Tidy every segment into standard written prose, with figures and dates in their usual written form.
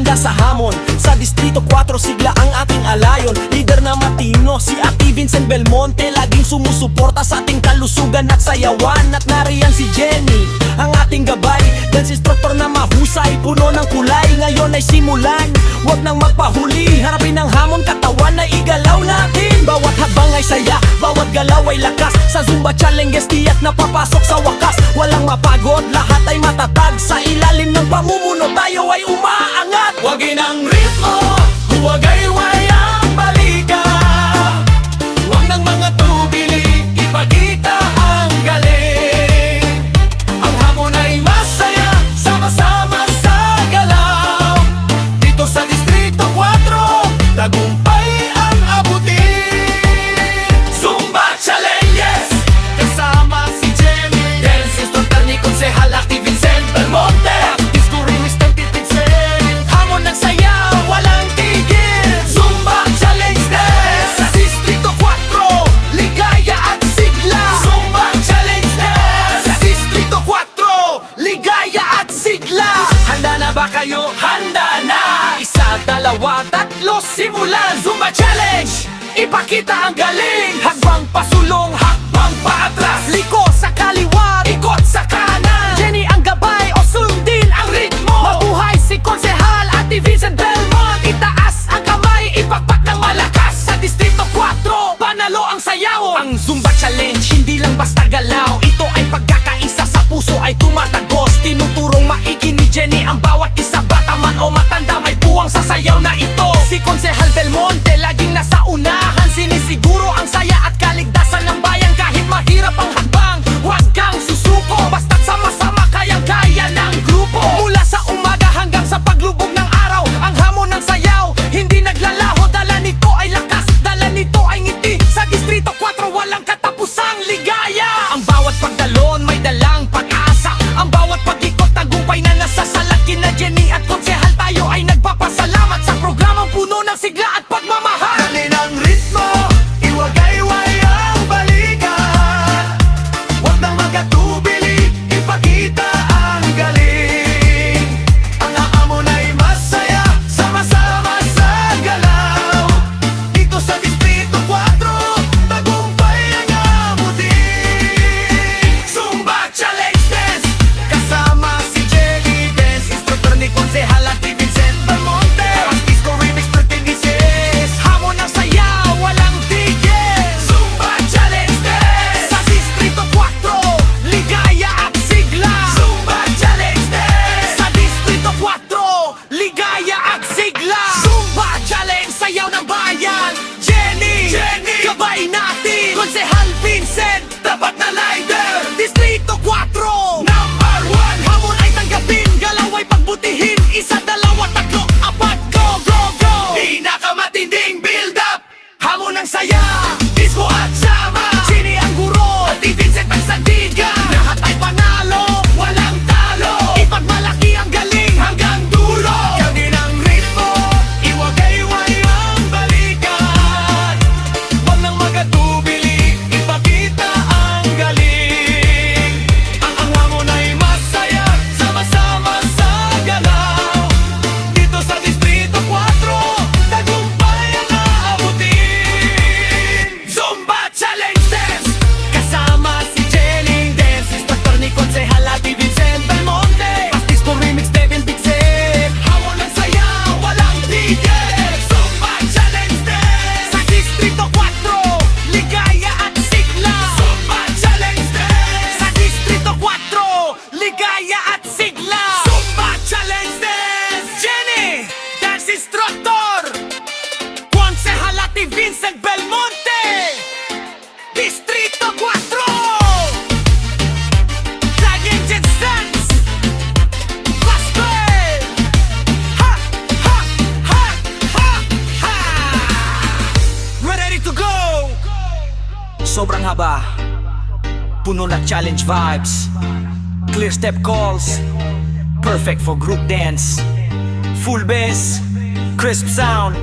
handa sa hamon. Sa Distrito 4 sigla ang ating alayon. Leader na matino, si Ate Vincent Belmonte, laging sumusuporta sa ating kalusugan at sayawan. At nariyan si Jenny, ang ating gabay, dance instructor na mahusay, puno ng kulay. Ngayon ay simulan, huwag nang magpahuli. Harapin ang hamon, katawan na igalaw natin. Bawat habang ay saya, bawat galaw ay lakas. Sa Zumba Challenges tiyak na papasok sa wakas. Walang mapagod, lahat ay matatag. Sa ilalim ng pamumuno tayo ay umaangat. Huwagin ang ritmo, huwag ay wayang balika. Huwag ng mga tubili, ipakita ang galing. Ang hamon ay masaya, sama-sama sa galaw. Dito sa Distrito 4, tagumpay ang abutin. Zumba Challenges, kasama si Jenny, dance instructor ni Konsehal Ate Vincent Belmonte. Disco remix ng tititsin, hamon ng saya, walang tigil. Zumba Challenge Dance sa Distrito 4, ligaya at sigla. Zumba Challenge Dance sa Distrito 4, ligaya at sigla. Handa na ba kayo? Handa na! Isa, dalawa, tatlo, simulan! Zumba Challenge! Ipakita ang galing! Hakbang pasulong, hakbang paatras. Liko sa kaliwa, ikot sa kanan. Jenny ang gabay o sundin ang ritmo. Mabuhay si Konsehal Ate Vincent Belmont. Itaas ang kamay, ipakpak ng malakas. Sa Distrito 4, panalo ang sayaw. Ang Zumba Challenge, hindi lang basta galaw. Ito ay pagkakaisa, sa puso ay tumatagos. Tinuturong maigi ni Jenny ang bawat isa. Bata man o matanda, may puwang sa sayaw na ito. Si Konsehal Belmonte laging nasa unahan. Sinisiguro ang saya at kaligtasan ng bayan. Kahit mahirap ang hakbang, huwag kang susuko. Basta't sama-sama kayang-kaya ng grupo. Mula sa umaga hanggang sa paglubog ng araw, ang hamon ng sayaw hindi naglalaho. Dala nito ay lakas, dala nito ay ngiti. Sa Distrito 4 walang katapusang ligaya. Ang bawat pagdalon may dalang pag-asa. Ang bawat pag-ikot tagumpay na nasasalat. Kina Jenny at Konsehal tayo ay nagpapasalamat sa programang puno ng sigla at pagmamahal. Dali ng ritmo, iwagay wayang balikan. Huwag nang magkatubili, ipakita ang galing. Ang hamon ay masaya, sama-sama sa galaw. Dito sa Distrito 4, tagumpay ang abutin. Zumba Challenge Dance, kasama si Jenny, dance instructor ni Konsehal Ate Vincent Belmonte. Disco remix ng tinisis, hamon ng saya, walang tigil. Zumba Challenge Dance sa Distrito 4, ligaya at sigla. Zumba Challenge Dance sa Distrito 4, ligaya at sigla. Zumba Challenge, sayaw ng bayan. Jenny, gabay natin. Konsehal Vincent, tapat na leader. Distrito 4, number 1. Hamon ay tanggapin, galaw ay pagbutihin. Isa, dalawa, tatlo, apat, go, go, go. Pinakamatinding build up, hamon ng saya, disco at sama. Jenny ang guro, Ate Vincent ang sandigan. Lahat ay panalo, walang talo. Ipagmalaki ang galing hanggang dulo. Gawin ang ritmo, iwagay wayang balikan. Huwag nang magkatubili, ipakita ang galing. Ang hamon ay masaya, sama-sama sa galaw. Dito sa Distrito 4, tagumpay ang aabutin. Zumba Challenge Dance, kasama si Jenny, dance instructor ni Konsehal Ate Vincent Belmonte. Disco remix Devin Bixen, hamon ng saya, walang tigil. Zumba Challenge Dance sa Distrito 4, ligaya at sigla. Zumba Challenge Dance sa Distrito 4, ligaya at sigla. Zumba Challenge Dance, Jenny, dance instructor, Konsehal Ate Vincent Belmonte, Distrito 4, laging Jet Dance, gospel. Ha, ha, ha, ha, ha. We're ready to go. Sobrang haba, puno ng challenge vibes, clear step calls, perfect for group dance. Full bass, crisp sound,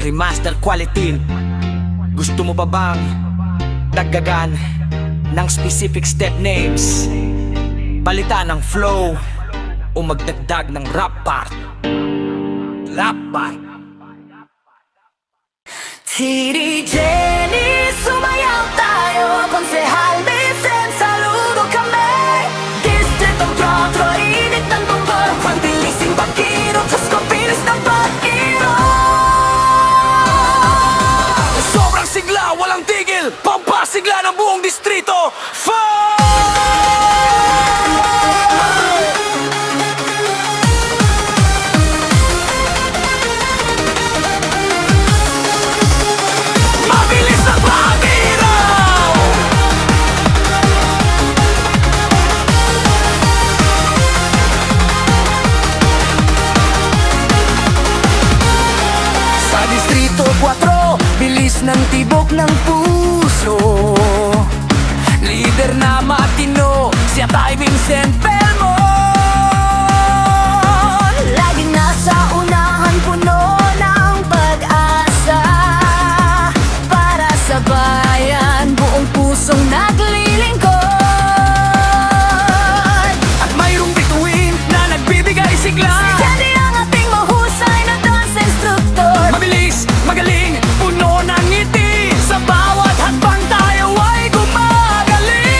remaster quality. Gusto mo pa bang dagdagan ng specific step names? Palitan ng flow o magdagdag ng rap part. Rap part. Tiri Jenny, sumayaw tayo. Konsehal Vincent, saludo kami. Distritong 4, init ng bumbor. Pagbilising pagkiro, Diyos ko, bilis ng pagkiro. Sobrang sigla, walang tigil, pampasigla ng buong distrito. Mabilis ang pagkiraw! Sa Distrito 4, bilis ng tibok ng puso. Leader na matino, si Atay Vincent Belmont. Laging nasa unahan, puno ng pag-asa. Para sa bayan, buong pusong naglilingkod. At mayroong bituin na nagbibigay sigla. Jenny ang ating mahusay na dance instructor. Mabilis, magaling, puno ng ngiti. Sa bawat hakbang tayo ay gumagaling.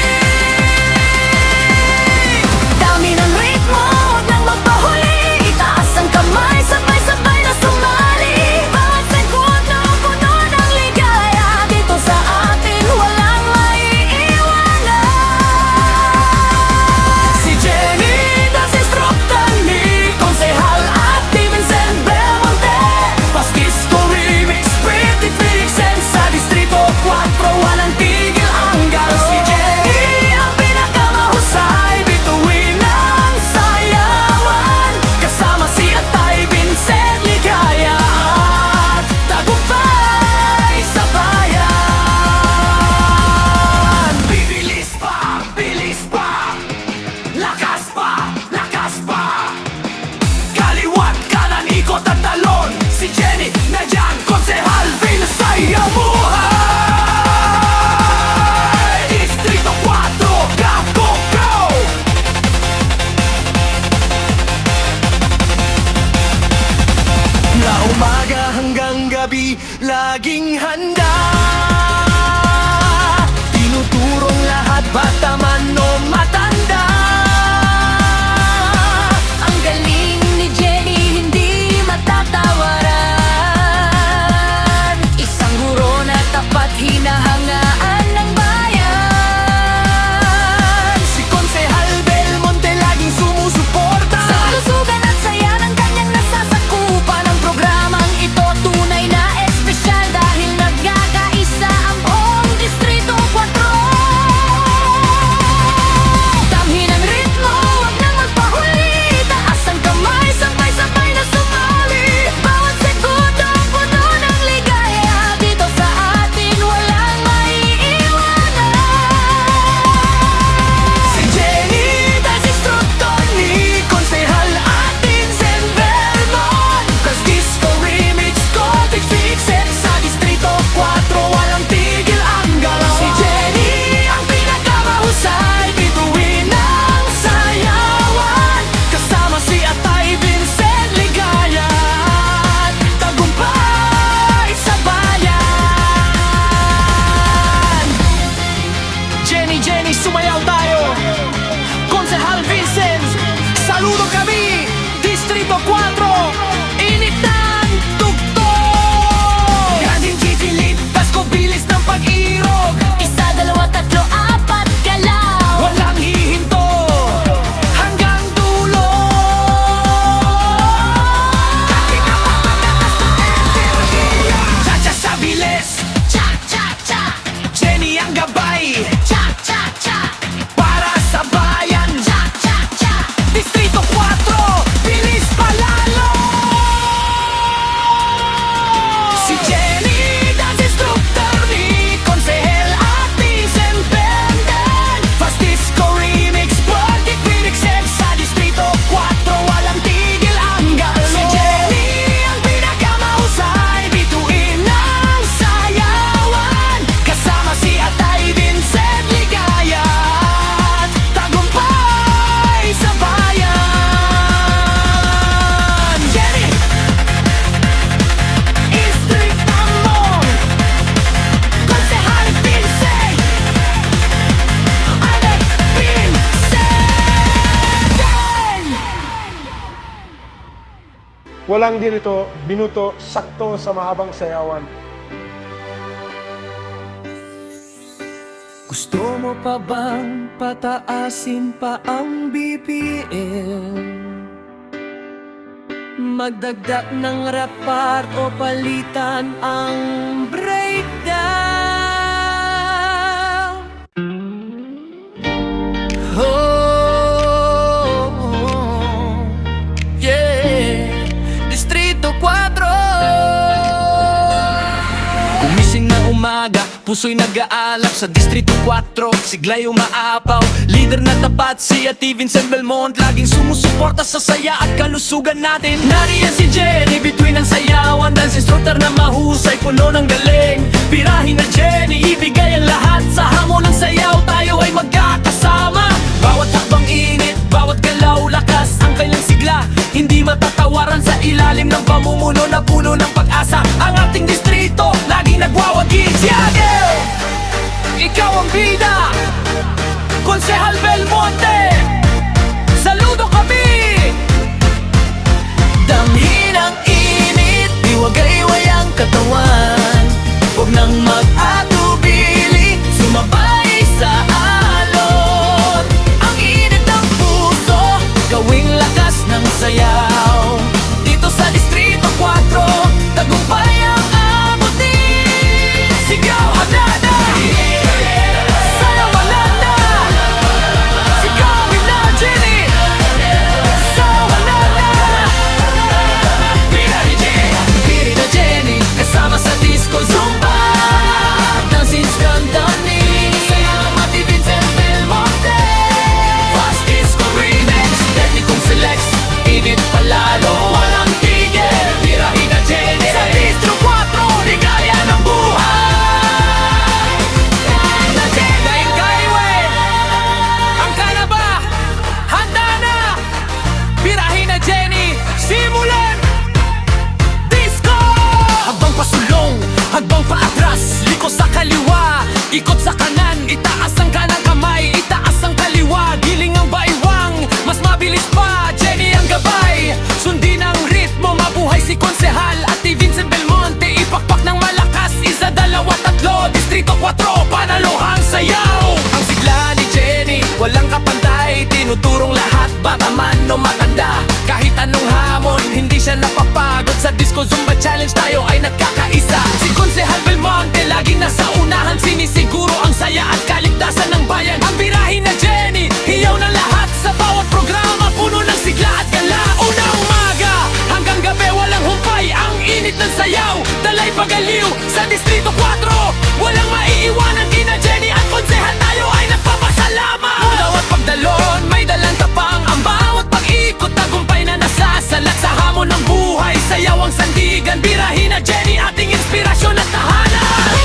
Walang ganito, binuto, sakto sa mahabang sayawan. Gusto mo pa bang pataasin pa ang BPM? Magdagdag ng rap part o palitan ang breakdown? Oh, yeah, Distrito 4. Gumising na umaga, puso'y nag-aalap sa Distrito 4. Sigla'y umaapaw, leader na tapat si Ate Vincent Belmont. Laging sumusuporta sa saya at kalusugan natin. Nariyan si Jenny, between ang sayawan, dance instructor na mahusay, puno ng galing. Pirahin na Jenny, ibigay ang lahat. Sa hamon ng sayaw, tayo ay magkakasama. Bawat hakbang init, bawat galaw, lakas ang kanyang sigla. Hindi matatawaran sa ilalim ng pamumuno na puno ng pag-asa. Ang ating distrito, laging nagwawagi. Siage! Ikaw ang bida, Konsehal Belmonte. Saludo kami. Damhin ang init, iwagayway ang katawan. Huwag nang mag-atubili, sumabay sa alon. Ang init ng puso, gawing lakas ng sayaw. Dito sa Distrito 4, tagumpay ang abutin. Sigaw hanada, sayaw hanada. Sigawin na Jenny, sayaw hanada. Pira na Jenny, kasama sa disco zumba. Dancing spontaneous, sayang Ate Vincent Belmonte. Fast disco remix, technicong flex, init palalo, walang tigil. Pirahin na Jenny, sa Distro 4, ligaya ng buhay. Dahil Skyway, ang kana ba? Handa na! Pirahin na Jenny, simulan! Disco! Habang pasulong, habang paatras, liko sa kaliwa, ikot sa kanan, itaas ang kanang kamay, itaas ang kaliwa, giling ang baiwang, mas mabilis pa, Jenny ang gabay. Sundin ang ritmo, mabuhay si Konsehal Ate Vincent Belmonte, ipakpak ng malakas, isa, dalawa, tatlo, Distrito 4, panaluhang sayaw. Ang sigla ni Jenny, walang kapantay, tinuturong lahat, bata man o matanda. Kahit anong hamon, hindi siya napapagod. Sa Disco Zumba Challenge tayo ay nagkakaisa. Si Konsehal Belmonte, laging nasa unahan, sinisiguro ang saya at kaligtasan ng bayan. Ang birahin na Jenny, hiyaw na lahat sa bawat programa, puno ng sigla at gala. Unang umaga, hanggang gabi walang humpay, ang init ng sayaw, dalay pagaliw. Sa Distrito 4, walang maiiwanan, kina Jenny at Konsehal tayo ay nagpapasalamat. Bawat pagdalon, may dalang tapang, ang bawat pag-ikot, tagumpay na nasasalat sa hamon ng buhay. Sayaw ang sandigan, birahin na Jenny, ating inspirasyon at tahanan.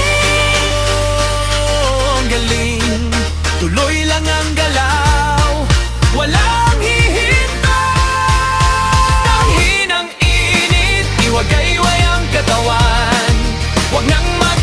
Ang galing, tuloy lang ang galaw, walang hihintay. Damhin ang init, iwagayway ang katawan. Huwag nang mag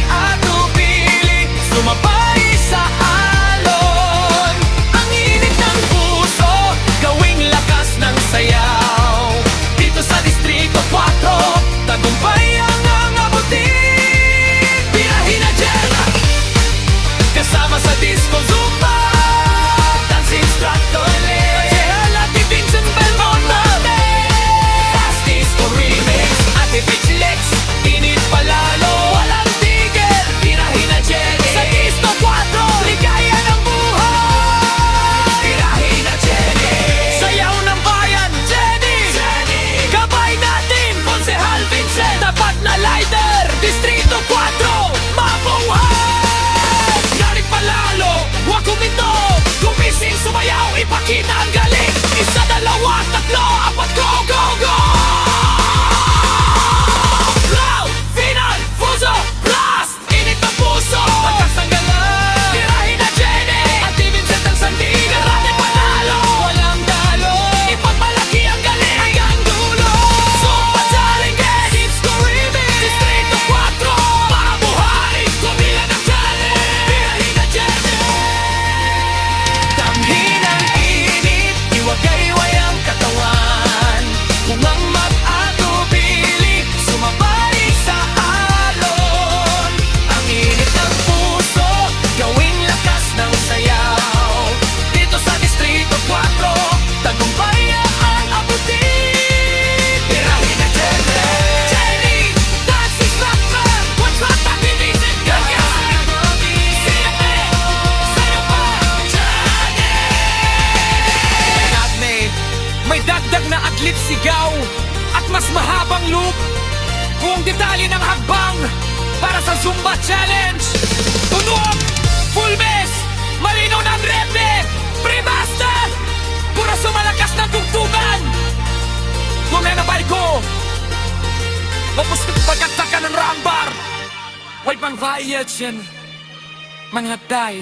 sigaw at mas mahabang loop. Buong detalye ng hakbang para sa Zumba Challenge. Tunog, full bass, malinaw ng repe, pre-master, puro sumalakas ng tugtugan. Gumena barko, tapos pagkataka ng rambar. Huwag mang variation, mga day,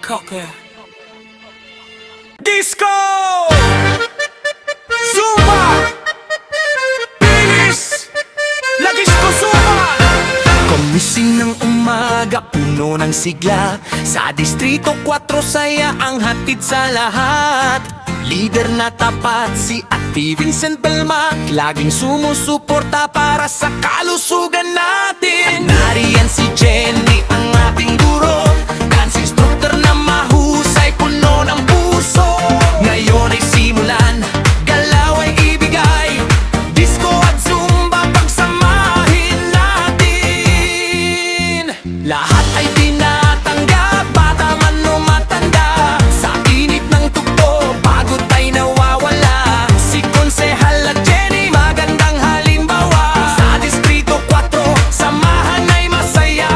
koke. Disco! Zumba! Bilis! Lagis ko Zumba! Komising ng umaga, puno ng sigla. Sa Distrito 4 saya ang hatid sa lahat. Leader na tapat si Ate Vincent Belmac, laging sumusuporta para sa kalusugan natin. At nariyan si Jenny, ang ating guro, dance instructor na mahusay, puno ng puso. Ngayon ay simulan, galaw ay ibigay, disco at zumba pagsamahin natin. Lahat ay tinatanggap, bata man o matanda, sa init ng tugtog, pagod ay nawawala. Si Konsehal at Jenny, magandang halimbawa. Sa Distrito 4, samahan ay masaya.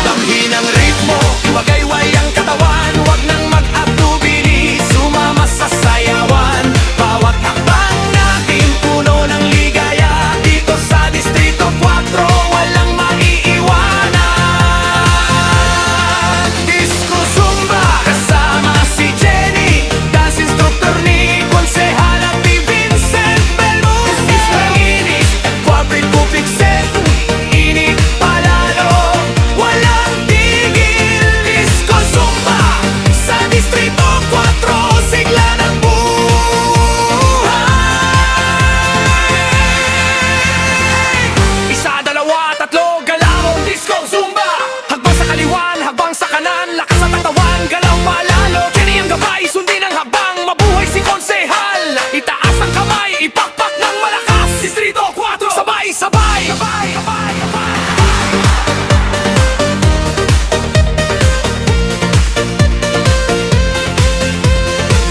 Damhin ang ritmo, iwagayway ang katawan, wag nang mag-atubili, sumama sa sayawan. Bawat hakbang natin puno ng ligaya, dito sa Distrito 4, walang maiiwanan. Disco Zumba, kasama si Jenny, dance instructor ni Konsehal at ni Vincent Belmont. Inis at corporate pupikset, init palalo, walang tigil. Disco Zumba, sa Distrito 4, sigla ng buhay. Isa, dalawa, tatlo, galaw, Disco Zumba. Hakbang sa kaliwan, hakbang sa kanan, lakas sa tatawan, galaw palalo. Jenny ang gabay, sundin ang hakbang, mabuhay si Konsehal. Itaas ang kamay, ipakpak ng malakas, Distrito 4, sabay-sabay.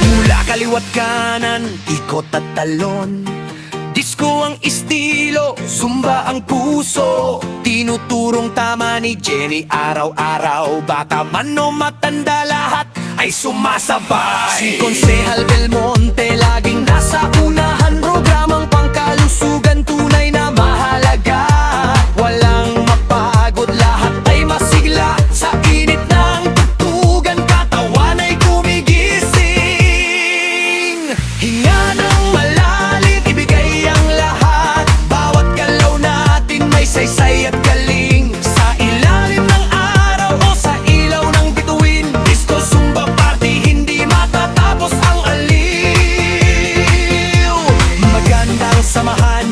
Mula kaliwat kanan, ikot at talon, disco ang estilo, zumba ang puso. Tinuturong tama ni Jenny araw-araw, bata man o matanda, lahat ay sumasabay. Si Konsehal Belmonte laging nasa unahan, programang pangkalusugan tunay na mahalaga. Walang mapagod, lahat ay masigla, sa init ng tugtugan, katawan ay gumigising. Hinga ng malalim, ibigay ang lahat, bawat galaw natin may saysay at galing. Sa ilalim ng araw o sa ilaw ng bituin, disco zumba party, hindi matatapos ang aliw. Magandang samahan,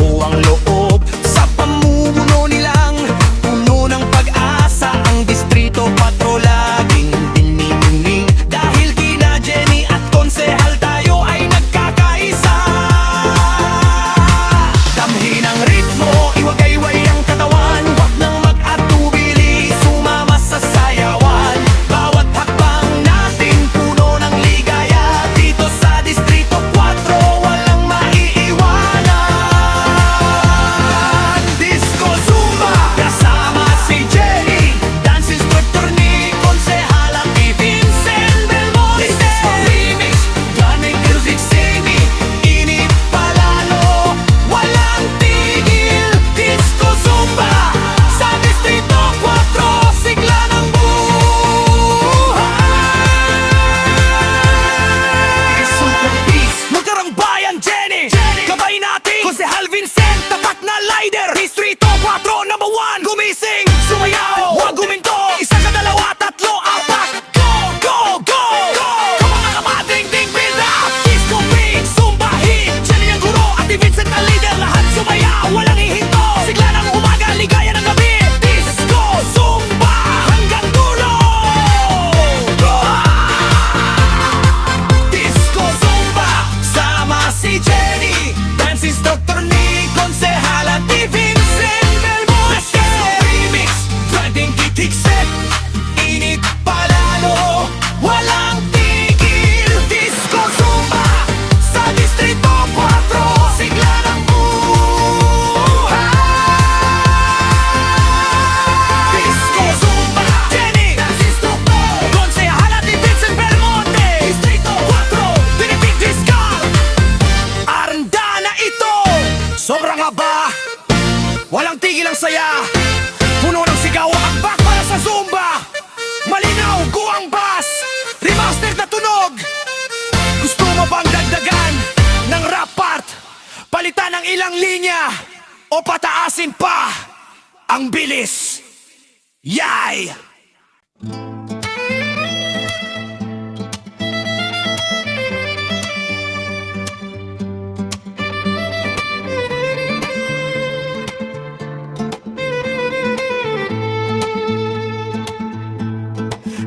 buo ang loob, sa pamumuno nilang puno ng pag-asa. Ang Distrito 4 laging dinining, dahil kina Jenny at Konsehal tayo ay nagkakaisa. Damhin ang ritmo, iwagayway ang katawan, wag nang mag-atubili, sumama sa sayawan. Bawat hakbang natin puno ng ligaya, dito sa Distrito 4, walang maiiwanan. Disco Zumba, kasama si Jenny, dance instructor ni Konsehal at ni Vincent Belmonte. Disco Remix, gamit music semi, init palalo, walang tigil. Disco Zumba, sa Distrito 4, sigla ng buhay. Super Peace, magkarang bayan Jenny, gabay natin Konsehal Vincent, tapat na leader. Distrito 4, number 1, gumising, sumayaw, huwag guminto. Isa ka, dalawa, tatlo, apat, go, go, go, go. Kapag kamating-ting build up, Disco Peak, Zumba Hit, Jenny ang guro at ni Vincent na leader, lahat sumayaw, walang ihinto. Sigla ng umaga, ligaya ng gabi, Disco Zumba hanggang dulo. Disco Zumba, sama si Jenny, dance instructor ni Konsehal at ni Vincent Belmonte. Disco Remix, ang linya o pataasin pa ang bilis. Yay!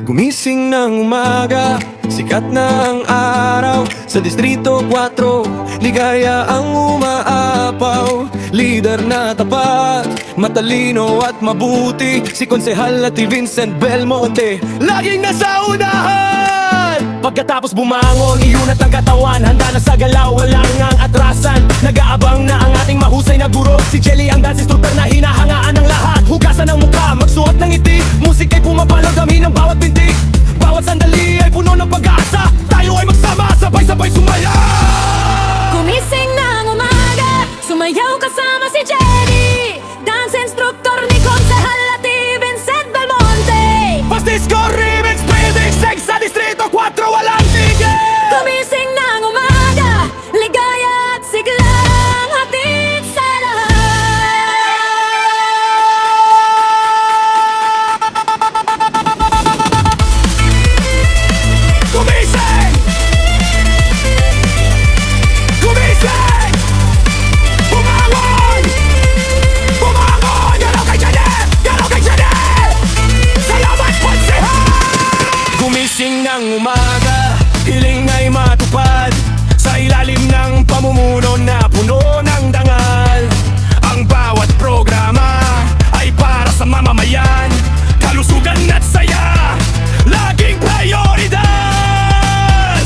Gumising ng umaga, sikat na ang araw. Sa Distrito 4, ligaya ang umaapaw. Lider na tapat, matalino at mabuti, si Konsehal Ati Vincent Belmonte, laging nasa unahan. Pagkatapos bumangon, iunat ang katawan, handa na sa galaw, walang ang atrasan. Nag-aabang na ang ating mahusay na guro, si Jelly ang dance instructor na hinahangaan ng lahat. Hugasan ng mukha, magsuot ng ngiti, musik ay pumapalog, dami ng bawat binti. Bawat sandali ay puno ng pag-asa, tayo ay magsama, sabay-sabay sumaya. Gumising ng umaga, sumayaw kasama si Jenny, dance instructor ni Konsehal Ati Vincent Belmonte. Pastisco Remix, Pwedeng Sex sa Distrito 4, walang tigil. Gumising ng umaga, ligaya at siglang hatid sa Gumising! Gumising! Bumangon! Bumangon! Galaw kay Janet! Galaw kay Janet! Salamat, Konsehal! Gumising ng umaga, hiling ay matupad, sa ilalim ng pamumuno na puno ng dangal. Ang bawat programa ay para sa mamamayan, kalusugan at saya, laging prioridad.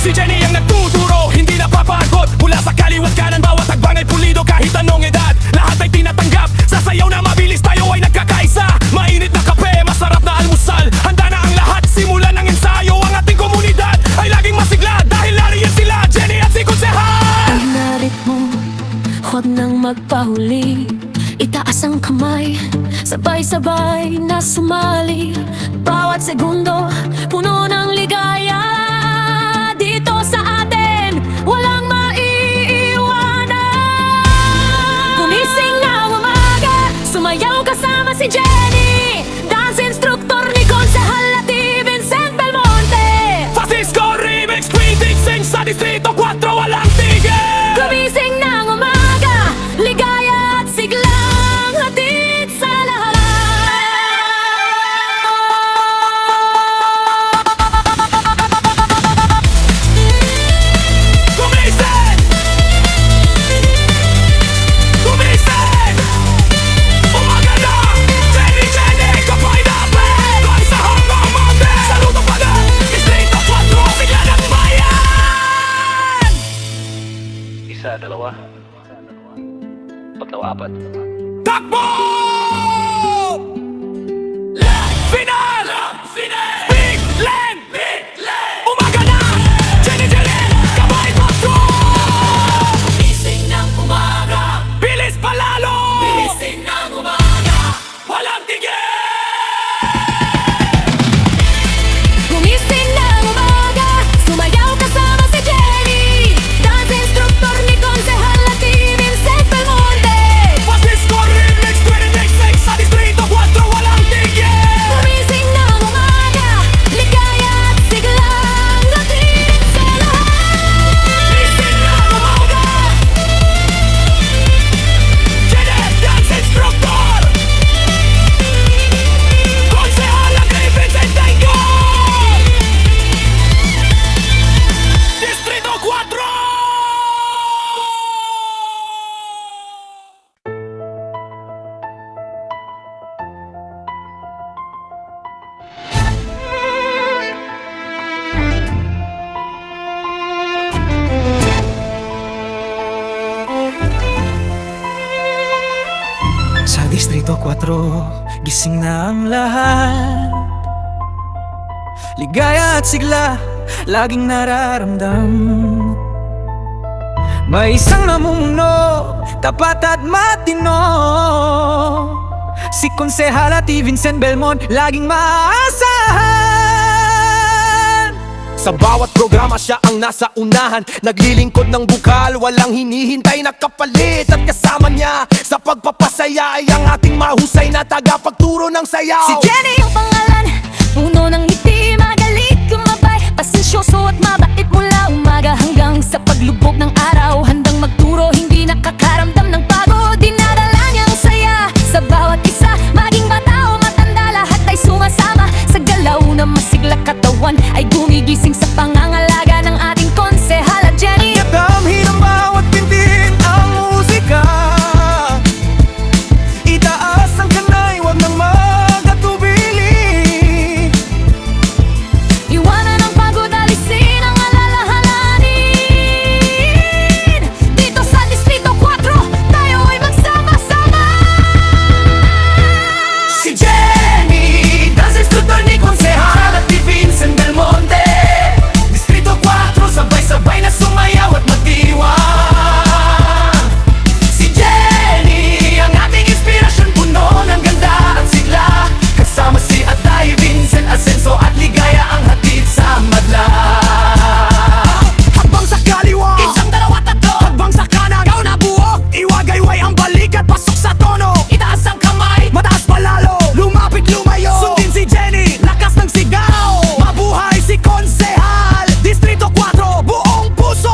Si Jenny ang nagtuturo, hindi napapagod, mula sa kaliwat kanan, bawat hakbang ay pulido kahit anong edad. Lahat ay tinatanggap, sa sayaw na mabilis tayo ay nagkakaisa. Mainit na kape, masarap na almusal, handa na ang lahat, simulan ng ensayo. Ang ating komunidad ay laging masigla, dahil nariyan sila, Jenny at si Konsehal. Pagnarit mo, huwag nang magpahuli. Itaas ang kamay, sabay-sabay na sumali. Bawat segundo, puno ng ligaya. Dito sa atin, walang maiiwanan. Gumising ng umaga, sumayaw kasama si Jenny, dance instructor ni Konsehal Ati Vincent Belmonte. Francisco Remix, Pwedeng Sex sa Distrito 4, walang tigil. Gumising ng umaga, ligaya at siglang hatid sa Gumising! Gumising! Umaga na! Jenny, Jenny, kapay natin! Doon sa Hong Kong Mountain! Saludo pa na! Distrito 4, sigla ng bayan! Isa, dalawa. Tatlo, apat. Takbo! Final! Big Land! Umaga na! Jenny, Jenny! Kabay Pasko! Gising ng umaga! Bilis palalo! Gising ng umaga! Walang tigil! Gumising ng umaga, sumayaw kasama si Jenny, dance instructor ni Konsehal Ati Vincent Belmonte. Francisco Remix, Pwedeng Sex sa Distrito 4, walang tigil! Gumising ng umaga, ligaya at siglang hatid sa lahat. Gising ng umaga! Janet, dance instructor! Konsehal Ati Vincent Tengo! Distrito 4! Sa Distrito 4, gising na ang lahat. Ligaya at sigla, laging nararamdam. May isang namumuno, tapat at matino, si Konsehal Ati Vincent Belmont, laging maaasahan. Sa bawat programa siya ang nasa unahan, naglilingkod ng bukal, walang hinihintay na kapalit. At kasama niya sa pagpapasaya ay ang ating mahusay na tagapagturo ng sayaw. Si Jenny ang pangalan, puno ng ngiti, magalit, kumabay, pasensyoso at mabait mula umaga hanggang sa paglubog ng araw. Handang magturo, hindi nakakaramdam ng pagod, dinadala niyang saya sa bawat isa. Maging bata o matanda, lahat ay sumasama sa galaw na masigla katawan ay gumigising sa pangangalaga ng ating konsehala Jenny. Damhin ang bawat pintin ang musika, itaas ang kanay, wag nang magatubili. Iwanan ang pagod, alisin ang alalahanin. Dito sa Distrito 4, tayo ay magsama-sama. Si Jenny, dance instructor ni Konsehal at ni Vincent Belmonte. Distrito 4, sabay-sabay na sumayaw at magdiwang. Si Jenny, ang ating inspirasyon, puno ng ganda at sigla. Kasama si Atay, Vincent Ascenso at Ligaya ang hatid sa madla. Habang sa kaliwa, isang dalawa tatlo. Habang sa kanan, ikaw na buo. Iwagayway ang balikat, pasok sa tono. Itaas ang kamay, mataas palalo. Lumapit, lumayo, sundin si Jenny, lakas ng sigaw. Mabuhay si Konsehal, Distrito 4, buong puso.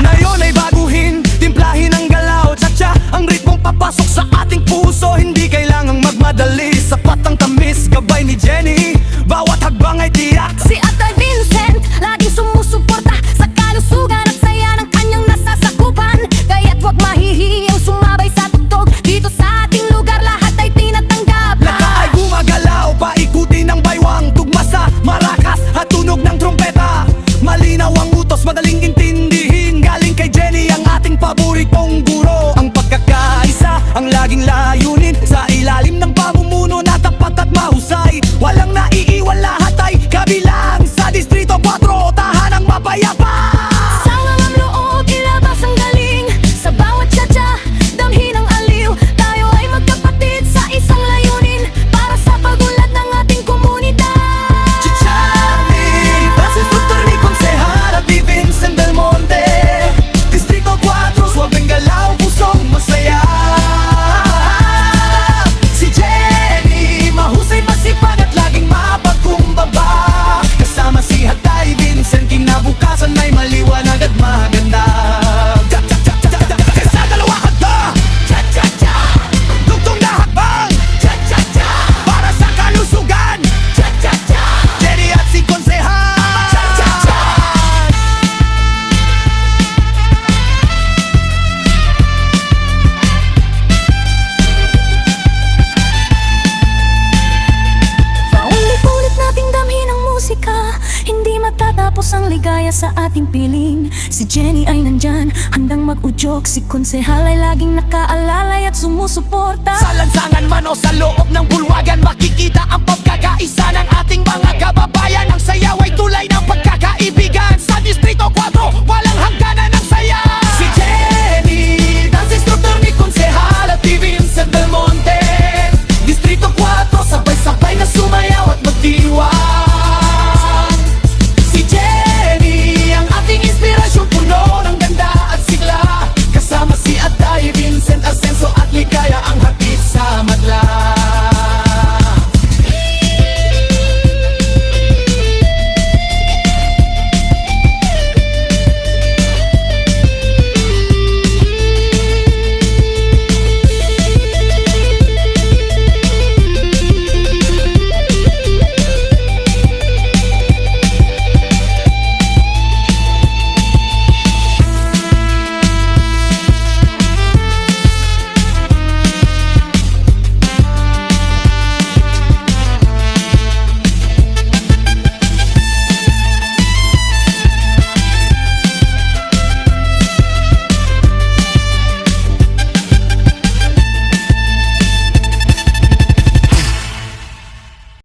Ngayon ay baguhin, timplahin ang galaw. Cha-cha, ang ritmong papasok sa ating puso. Hindi kailangang magmadali, sapat ang tamis, gabay ni Jenny, bawat hagbang ay tiyak. Si Atay Vincent, laging sumusuporta sa kalusugan at saya ng kanyang nasasakupan. Kaya't huwag mahihiyang sumabay sa tugtog. Dito sa ating lugar, lahat ay tinatanggap. Laka ay gumagalaw, paikuti ng baywang. Tugma sa marakas at tunog ng trumpeta. Malinaw ang utos, madaling intindihin. Galing kay Jenny, ang ating paboritong guro. Ang pagkakaisa, ang laging layunin. Sa ilalim ng pamumuno na tapat at mahusay. Walang naiiwan, lahat ay kabilang. Sa Distrito 4, tahanang mapayapa. Sama ang loob, ilabas ang galing. Sa bawat tsa-tsa, damhin ang aliw. Tayo ay magkapatid sa isang layunin, para sa pag-unlad ng ating komunidad. Chichani, dance instructor ni Konsehal at ni Vincent Belmonte. Distrito 4, suwabing galaw, pusong masaya. Si Jenny, mahusay, masipag at laging mapagkumbaba. Kasama si Hatay, Vincent, kinabukasan ay maliwanag at maganda. Sa dalawa handa, cha-cha-cha, dugtong na hakbang, cha-cha-cha, para sa kalusugan, cha-cha-cha, Jenny at si Konsehal, cha-cha-cha. Paulit-ulit nating damhin ang musika, hindi matatapos ang ligaya sa ating piling. Si Jenny ay nandyan, handang mag-udyok. Si Konsehal ay laging nakaalalay at sumusuporta. Sa lansangan man o sa loob ng bulwagan, makikita ang pagkakaisa ng ating mga kababayan. Ang sayaw ay tulay ng pagkakaibigan. Sa Distrito 4, walang hangganan